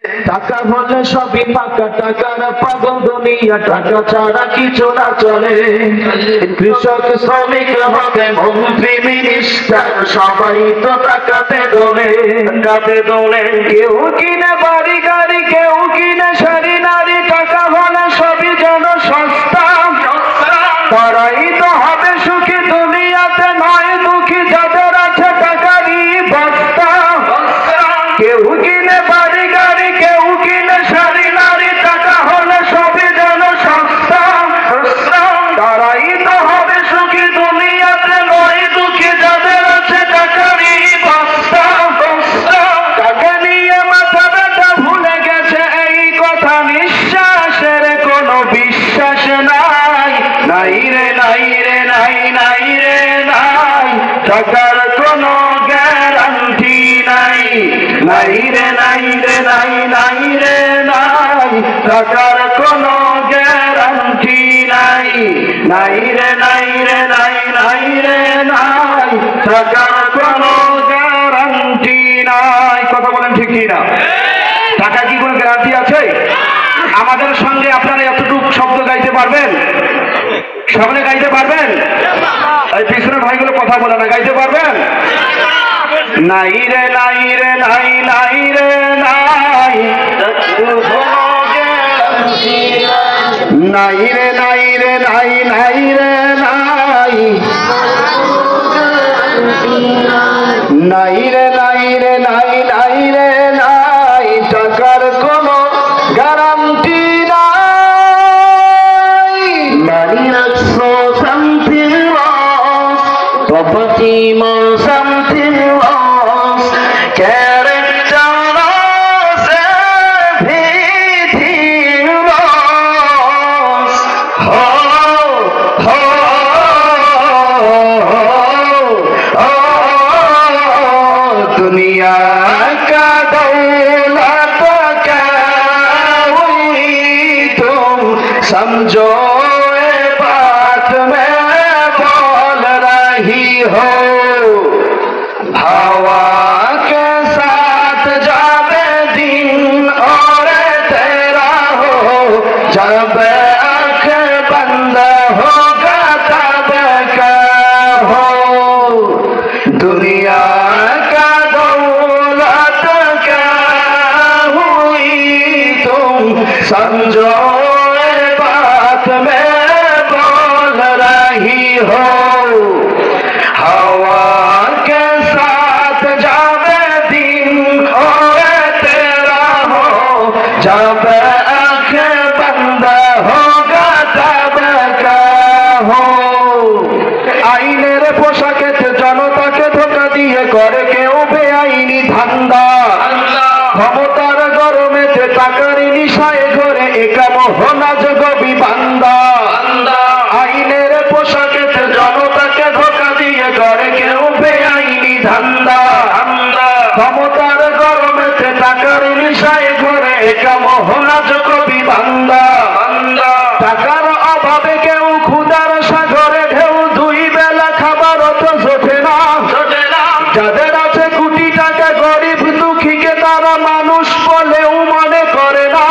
টাকা হলে সবই ফাঁকা, টাকার পাগল দুনিয়া, টাকা ছাড়া কিছু না চলে। কৃষক শ্রমিক হবে মন্ত্রী মিনিস্টার, সবাই তো টাকাতে দোলে, টাকাতে দোলে। কেউ কিনে বাড়ি গাড়ি, কেউ কিনে শাড়ি নারী, টাকা হলে সবই যেন সস্তা। তারাই তো হবে সুখী দুনিয়াতে, নয় দুঃখী যাদের আছে টাকারই বস্তা। কেউ কিনে বাড়ি গাড়ি, কেউ কিনে শাড়ি নারী, টাকা হলে সবই যেন সস্তা। তারাই তো হবে সুখী দুনিয়াতে, নয় দুঃখী যাদের আছে টাকারই বস্তা। টাকা নিয়ে মাথা ব্যথা ভুলে গেছে এই কথা, নিঃশ্বাসের কোনো বিশ্বাস নাই। নাই রে নাই রে নাই, নাই রে নাই, টাকার কোনো গ্যারান্টি নাই। নাই রে নাই রে নাই, নাই রে নাই, টাকার কোনো গ্যারান্টি নাই। নাই রে নাই রে নাই, নাই রে নাই, টাকার কোনো গ্যারান্টি নাই। কথা বলেন ঠিক কি না? টাকা কি কোনো গ্যারান্টি আছে? আমাদের সঙ্গে আপনারা এতটুকু শব্দ গাইতে পারবেন? সকলে গাইতে পারবেন? এই পিছনের ভাইগুলো কথা বলে না, গাইতে পারবেন? নাই রে নাই রে নাই, নাই রে নাই, নাই রে নাই রে নাই, নাই রে নাই, নাই রে নাই রে নাই, নাই রে নাই, টাকার কোনো গ্যারান্টি নাই। Money not so something lost, property more something lost, character lost, everything lost. Oh, oh, oh, oh, दुनिया का दौलत क्या हुई तुम समझो, ये बात मैं बोल रही हो। हवा के साथ जावे दिन और तेरा हो, जब आँख बंद होगा तब क्या हो। दुनिया का दौलत क्या हुई तुम समझो, ये बात मैं बोल रही हो। हवा के साथ जावे दिन और तेरा हो, जब आँख बंद होगा तब क्या हो। আইনের পোশাকেতে জনতাকে ধোঁকা দিয়ে করে কেউ বেআইনি ধান্দা। ক্ষমতার গরমেতে টাকার নিশায় ঘরে একা মোহনাজ গবি বান্দা। আইনের পোশাকেতে জনতাকে ধোঁকা দিয়ে করে কেউ বেআইনি ধান্দা। ক্ষমতার গরমেতে টাকার নিশায় ঘরে একা মোহনাজ গবি বান্দা। টাকার অভাবে কেউ ক্ষুধার সাগরে ঢেউ, দুই বেলা খাবার তো জোটে না। যাদের আছে কোটি টাকা, গরিব দুঃখীকে তারা মানুষ বলেও মনে করে না।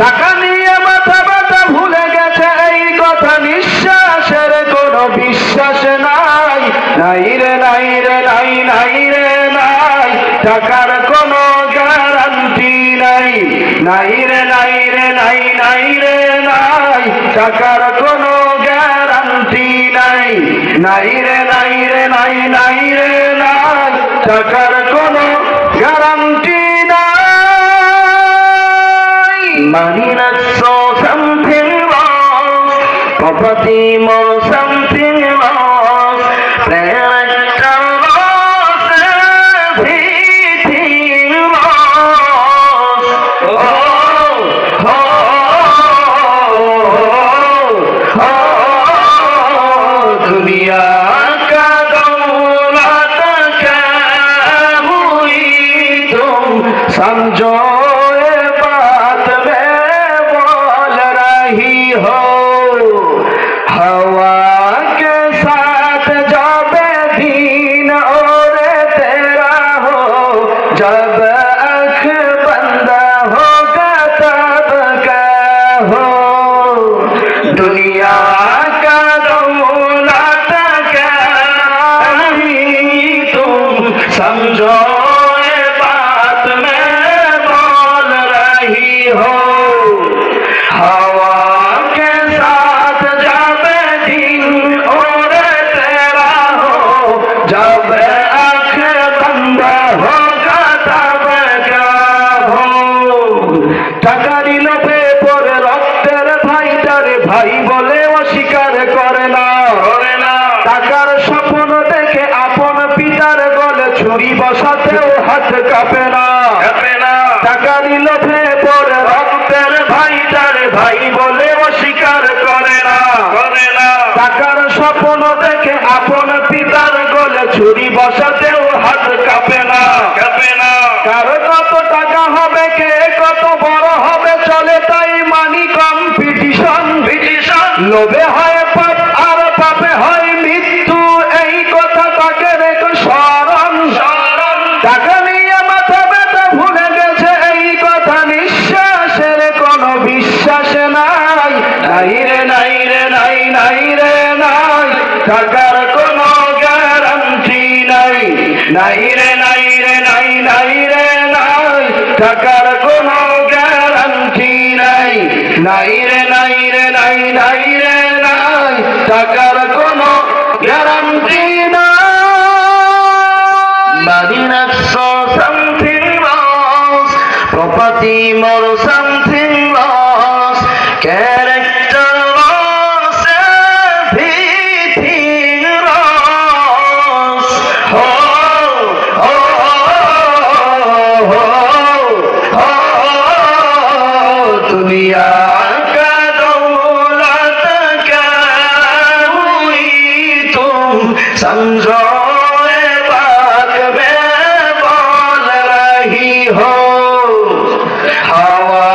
টাকা নিয়ে মাথা ব্যথা ভুলে গেছে এই কথা, নিঃশ্বাসের কোনো বিশ্বাস নাই। নাই রে নাই রে নাই, নাই রে নাই, টাকার কোনো গ্যারান্টি নাই। নাই রে নাই রে নাই, নাই রে নাই, টাকার কোনো গ্যারান্টি নাই। নাই রে নাই রে নাই, নাই রে নাই, টাকার কোনো গ্যারান্টি নাই। Money not so something lost, property more something lost, character lost, everything lost. Oh, oh, oh, oh, दुनिया का दौलत क्या हुई तुम समझो, ये बात मैं बोल रही हो। हवा के साथ जावे दिन और तेरा हो, जब आँख बंद কাঁপে না, টাকারই লোভে পড়ে রক্তের ভাইটারে ভাই বলে অস্বীকার করে না। টাকার স্বপ্ন দেখে আপন পিতার গলে ছুরি বসাতেও হাত কাঁপে না। কার কত টাকা হবে, কে কত বড় হবে, চলে তাই মানি কম্পিটিশন। লোভে হয় পাপ আর পাপে হয় মৃত্যু, এই কথা তাকে রেখে স্মরণ। টাকা নিয়ে মাথা ব্যথা ভুলে গেছে এই কথা, নিঃশ্বাসের কোনো বিশ্বাস নাই। নাই রে নাই রে নাই, নাই রে নাই, টাকার কোনো গ্যারান্টি নাই। নাই রে নাই রে নাই, নাই রে নাই, টাকার কোনো গ্যারান্টি নাই। নাই রে নাই রে নাই, নাই রে নাই, টাকার কোনো গ্যারান্টি নাই। Money not so something lost, property more something lost, character lost, everything lost. Oh, oh, oh, oh, oh, दुनिया का दौलत क्या हुई तुम समझो हो। हवा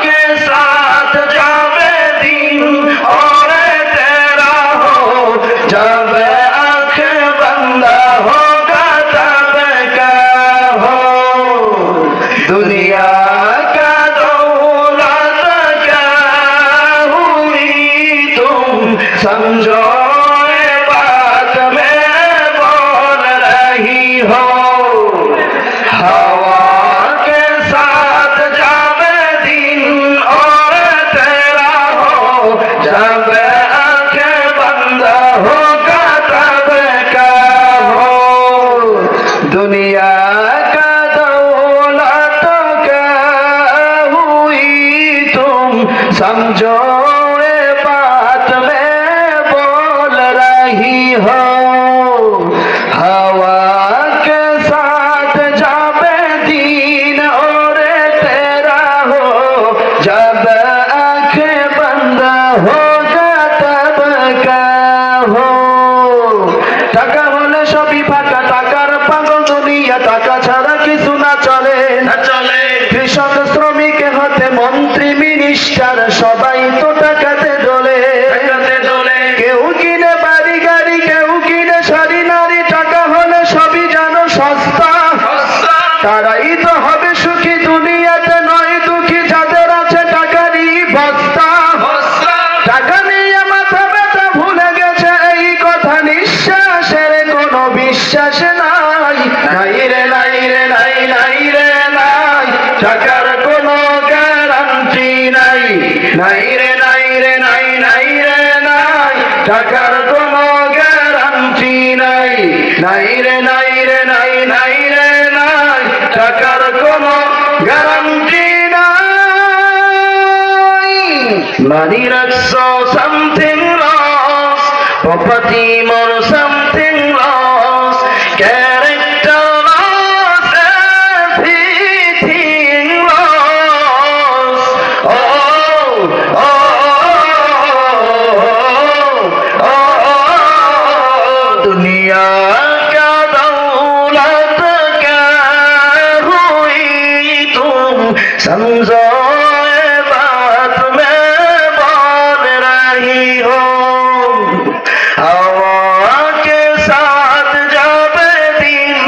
के साथ जावे दिन और तेरा हो, जब आँख बंदा होगा तब क्या हो। दुनिया का दौलत क्या हुई तुम समझो ये बात मैं बोल रही हो। हवा जब आँखें बंद होगा तब क्या हो। दुनिया का दौलत क्या हुई तुम समझो ये बात मैं बोल रही हो। हवा के साथ जावे दिन और तेरा हो, जब आँखें बंद होगा तब क्या हो। টাকা হলে সবই ফাঁকা, টাকার পাগল দুনিয়া, টাকা ছাড়া কিছু না চলে। কৃষক শ্রমিক হতে মন্ত্রী মিনিস্টার, সবাই তো টাকাতে দোলে। কেউ কিনে বাড়ি গাড়ি, কেউ কিনে শাড়ি নারী, টাকা হলে সবই যেন সস্তা। তারাই তো হবে সুখী দুনিয়াতে, নয় দুঃখী যাদের আছে টাকারই বস্তা। টাকা নিয়ে মাথা ব্যথা ভুলে গেছে এই কথা, নিঃশ্বাসের কোনো বিশ্বাস নাই। নাই রে নাই রে নাই, নাই রে নাই, টাকার কোনো গ্যারান্টি নাই। নাই রে নাই রে নাই, নাই রে নাই, টাকার কোনো গ্যারান্টি নাই। নাই রে নাই রে নাই, নাই রে নাই, টাকার কোনো গ্যারান্টি নাই। Money not so something lost, property more something lost, character lost, everything lost. Oh, oh, oh, oh, दुनिया का दौलत क्या हुई तुम समझो ये बात मैं बोल रही हो। हवा के साथ जावे दिन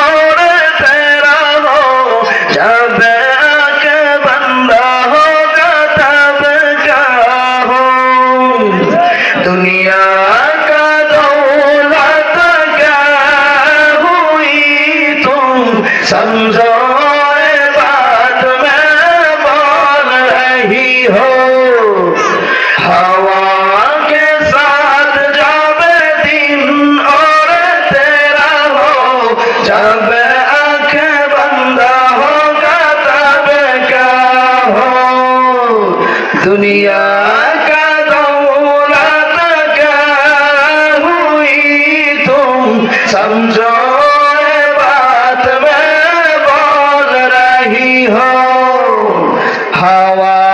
और तेरा हो, जब आँखें बंद होगा तब क्या हो। दुनिया का दौलत क्या हुई तुम समझो ये बात मैं बोल रही हो। हवा के साथ जावे दिन और तेरा हो, जब आँखें बंद होगा तब क्या हो। दुनिया का दौलत क्या हुई तुम समझो ये बात मैं बोल হাওয়া